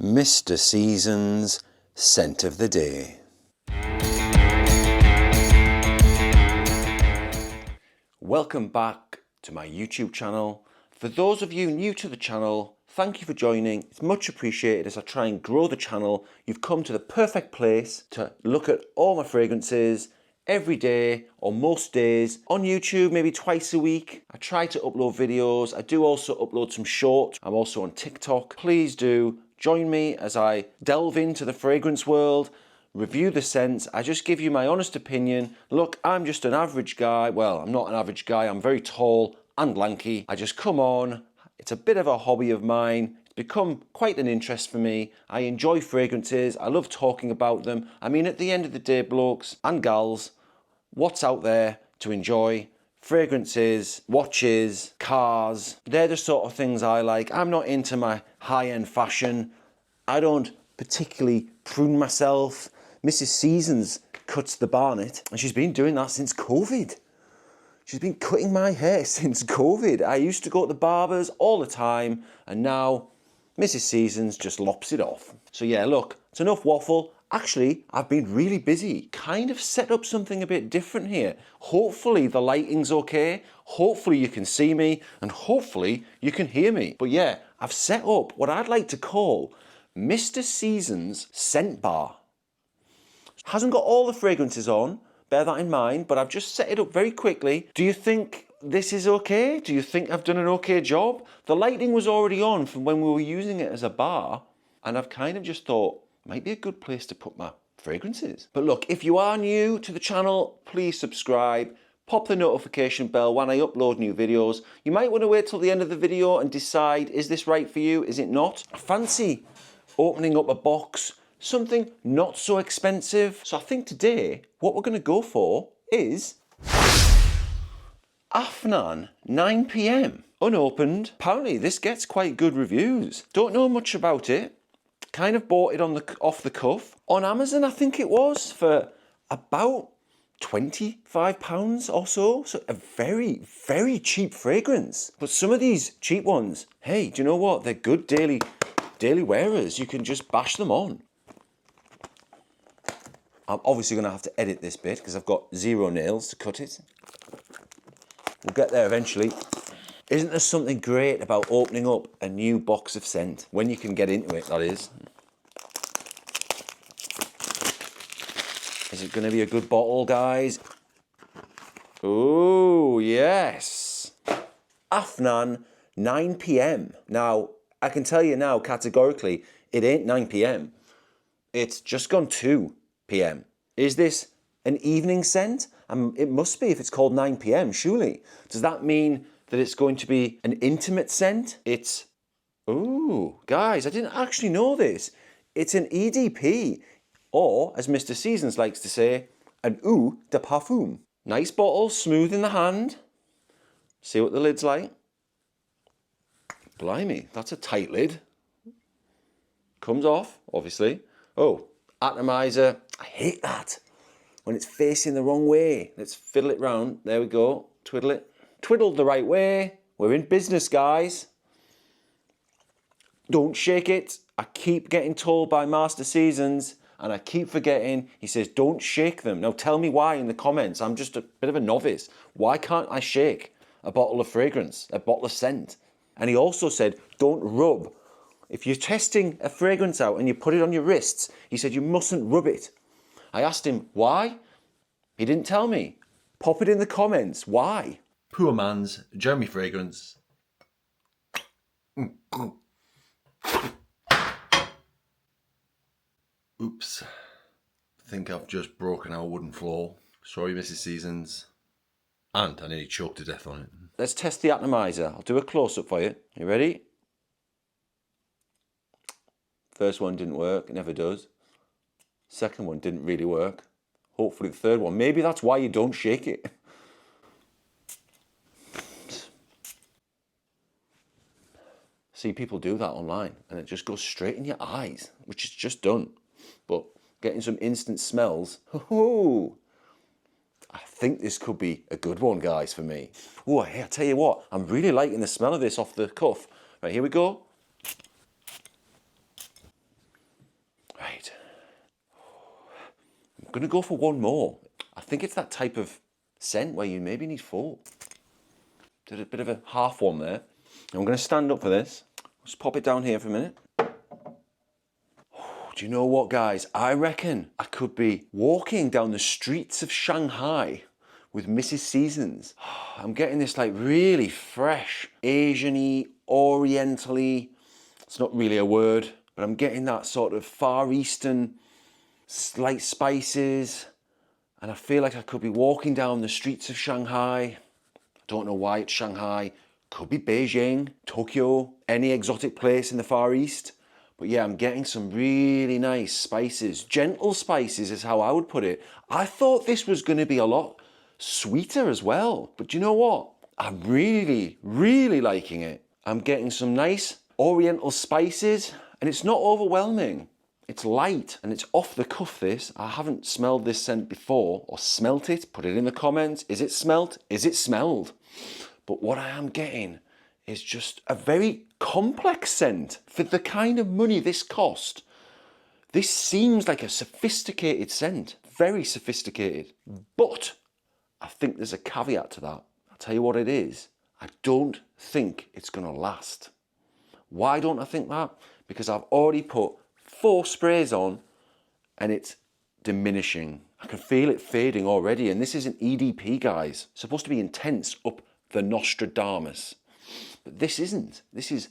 Mr. Season's Scent of the Day. Welcome back to my YouTube channel. For those of you new to the channel, thank you for joining. It's much appreciated as I try and grow the channel. You've come to the perfect place to look at all my fragrances every day or most days on YouTube, maybe twice a week. I try to upload videos. I do also upload some shorts. I'm also on TikTok. Please do join me as I delve into the fragrance world, review the scents. I just give you my honest opinion. Look, I'm just an average guy. Well, I'm not an average guy. I'm very tall and lanky. I just come on. It's a bit of a hobby of mine. It's become quite an interest for me. I enjoy fragrances. I love talking about them. I mean, at the end of the day, blokes and gals, what's out there to enjoy? Fragrances, watches, cars. They're the sort of things I like. I'm not into my high-end fashion. I don't particularly prune myself. Mrs. Seasons cuts the barnet, and she's been doing that since COVID. She's been cutting my hair since COVID. I used to go to the barbers all the time, and now Mrs. Seasons just lops it off. So yeah, look, it's enough waffle. Actually, I've been really busy. Kind of set up something a bit different here. Hopefully the lighting's okay. Hopefully you can see me, and hopefully you can hear me. But yeah, I've set up what I'd like to call Mr. Season's Scent Bar. Hasn't got all the fragrances on, bear that in mind, but I've just set it up very quickly. Do you think this is okay? Do you think I've done an okay job? The lighting was already on from when we were using it as a bar, and I've kind of just thought, might be a good place to put my fragrances. But look, if you are new to the channel, please subscribe, pop the notification bell when I upload new videos. You might want to wait till the end of the video and decide, is this right for you, is it not? I fancy opening up a box, something not so expensive. So I think today, what we're going to go for is Afnan 9PM, unopened. Apparently this gets quite good reviews. Don't know much about it. Kind of bought it off the cuff. On Amazon, I think it was, for about £25 or so. So a very, very cheap fragrance. But some of these cheap ones, hey, do you know what? They're good daily wearers. You can just bash them on. I'm obviously going to have to edit this bit because I've got 0 nails to cut it. We'll get there eventually. Isn't there something great about opening up a new box of scent? When you can get into it, that is. Is it going to be a good bottle, guys? Oh, yes. Afnan 9PM. Now, I can tell you now categorically, it ain't 9PM. It's just gone 2 PM. Is this an evening scent? It must be if it's called 9PM, surely. Does that mean that it's going to be an intimate scent? It's, ooh, guys, I didn't actually know this. It's an EDP, or as Mr. Seasons likes to say, an Eau De Parfum. Nice bottle, smooth in the hand. See what the lid's like. Blimey, that's a tight lid. Comes off, obviously. Oh, atomizer. I hate that. When it's facing the wrong way. Let's fiddle it round. There we go. Twiddle it. Twiddled the right way. We're in business, guys. Don't shake it. I keep getting told by Master Seasons, and I keep forgetting. He says, don't shake them. Now tell me why in the comments. I'm just a bit of a novice. Why can't I shake a bottle of fragrance, a bottle of scent? And he also said, don't rub. If you're testing a fragrance out and you put it on your wrists, he said you mustn't rub it. I asked him, why? He didn't tell me. Pop it in the comments. Why? Poor man's Jeremy fragrance. Oops. I think I've just broken our wooden floor. Sorry, Mrs. Seasons. And I nearly choked to death on it. Let's test the atomizer. I'll do a close-up for you. You ready? First one didn't work. It never does. Second one didn't really work. Hopefully the third one. Maybe that's why you don't shake it. See, people do that online and it just goes straight in your eyes, which is just done. But getting some instant smells. Oh, I think this could be a good one, guys, for me. Oh, hey, I tell you what, I'm really liking the smell of this off the cuff. Right, here we go. I'm going to go for one more. I think it's that type of scent where you maybe need 4. Did a bit of a half one there. I'm going to stand up for this. Let's pop it down here for a minute. Do you know what, guys? I reckon I could be walking down the streets of Shanghai with Mrs. Seasons. I'm getting this like really fresh, Asian-y, Oriental-y. It's not really a word, but I'm getting that sort of Far Eastern, slight spices. And I feel like I could be walking down the streets of Shanghai. I don't know why it's Shanghai. Could be Beijing, Tokyo, any exotic place in the Far East. But yeah, I'm getting some really nice spices. Gentle spices is how I would put it. I thought this was going to be a lot sweeter as well. But you know what? I'm really, really liking it. I'm getting some nice Oriental spices, and it's not overwhelming. It's light and it's off the cuff, this. I haven't smelled this scent before or smelt it. Put it in the comments. Is it smelt? Is it smelled? But what I am getting is just a very complex scent for the kind of money this cost. This seems like a sophisticated scent, very sophisticated. But I think there's a caveat to that. I'll tell you what it is. I don't think it's going to last. Why don't I think that? Because I've already put 4 sprays on and it's diminishing. I can feel it fading already, and this is an EDP, guys. It's supposed to be intense up the Nostradamus. But this isn't. This is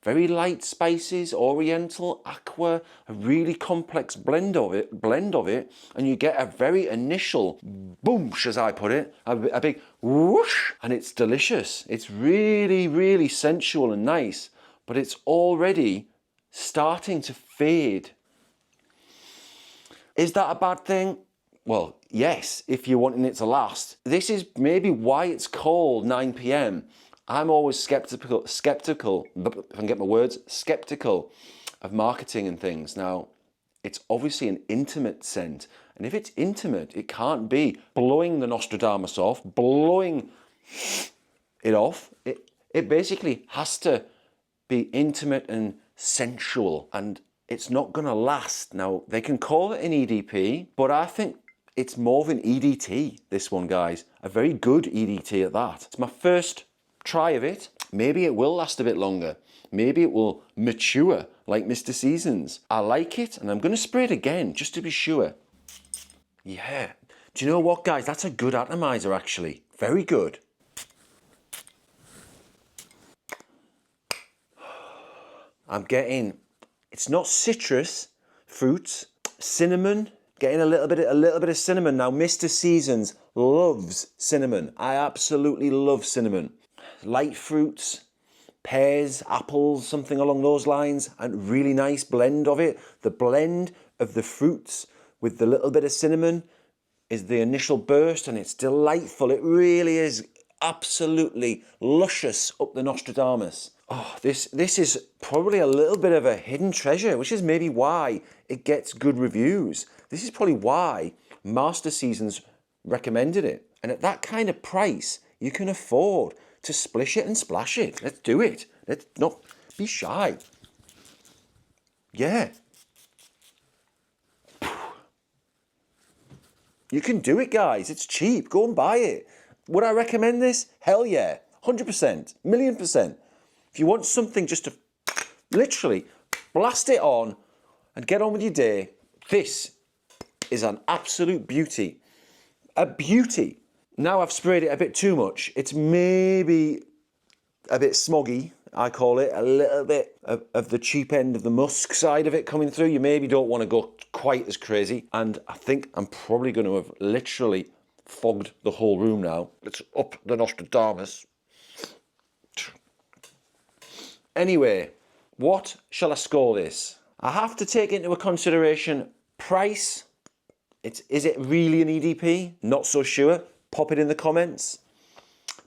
very light spices, Oriental, aqua, a really complex blend of it, and you get a very initial boomsh, as I put it, a big whoosh, and it's delicious. It's really, really sensual and nice, but it's already starting to fade. Is that a bad thing? Well, yes, if you're wanting it to last. This is maybe why it's called 9PM. I'm always skeptical, if I can get my words, skeptical of marketing and things. Now, it's obviously an intimate scent. And if it's intimate, it can't be blowing the Nostradamus off, blowing it off. It basically has to be intimate and sensual, and it's not going to last. Now, they can call it an EDP, but I think it's more of an EDT, this one, guys. A very good EDT at that. It's my first try of it. Maybe it will last a bit longer. Maybe it will mature like Mr. Seasons. I like it, and I'm going to spray it again just to be sure. Yeah. Do you know what, guys? That's a good atomizer, actually. Very good. I'm getting, it's not citrus fruits, cinnamon, getting a little bit of cinnamon. Now, Mr. Seasons loves cinnamon. I absolutely love cinnamon. Light fruits, pears, apples, something along those lines, and really nice blend of it. The blend of the fruits with the little bit of cinnamon is the initial burst, and it's delightful. It really is absolutely luscious up the Nostradamus. Oh, this is probably a little bit of a hidden treasure, which is maybe why it gets good reviews. This is probably why Master Seasons recommended it. And at that kind of price, you can afford to splish it and splash it. Let's do it. Let's not be shy. Yeah. You can do it, guys. It's cheap. Go and buy it. Would I recommend this? Hell yeah. 100%. Million %. If you want something just to literally blast it on and get on with your day, this is an absolute beauty. A beauty. Now I've sprayed it a bit too much. It's maybe a bit smoggy, I call it. A little bit of the cheap end of the musk side of it coming through. You maybe don't want to go quite as crazy. And I think I'm probably going to have literally fogged the whole room now. Let's up the Nostradamus. Anyway, what shall I score this? I have to take into consideration price. Is it really an EDP? Not so sure. Pop it in the comments.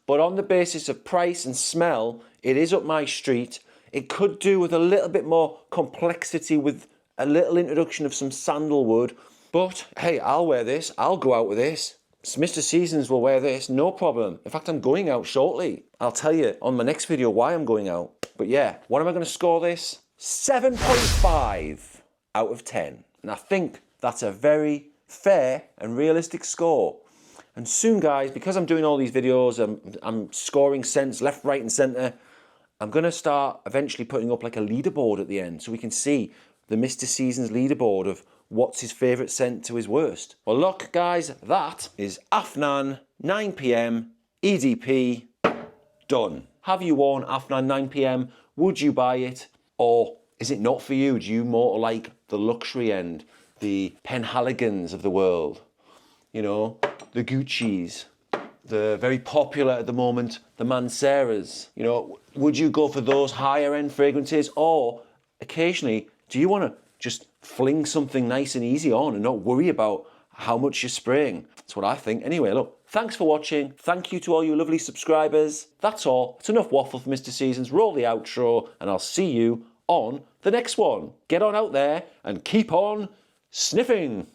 But on the basis of price and smell, it is up my street. It could do with a little bit more complexity, with a little introduction of some sandalwood. But hey, I'll wear this. I'll go out with this. Mr. Seasons will wear this, no problem. In fact, I'm going out shortly. I'll tell you on my next video why I'm going out. But yeah, what am I going to score this? 7.5 out of 10. And I think that's a very fair and realistic score. And soon, guys, because I'm doing all these videos, I'm scoring scents left, right and centre, I'm going to start eventually putting up like a leaderboard at the end so we can see the Mr. Seasons leaderboard of what's his favourite scent to his worst. Well, look, guys, that is Afnan 9PM EDP done. Have you worn Afnan 9PM? Would you buy it? Or is it not for you? Do you more like the luxury end, the Penhaligons of the world? You know, the Gucci's, the very popular at the moment, the Manceras. You know, would you go for those higher end fragrances? Or occasionally, do you want to just fling something nice and easy on and not worry about how much you're spraying? That's what I think. Anyway, look, thanks for watching. Thank you to all you lovely subscribers. That's all. It's enough waffle for Mr. Seasons. Roll the outro and I'll see you on the next one. Get on out there and keep on sniffing.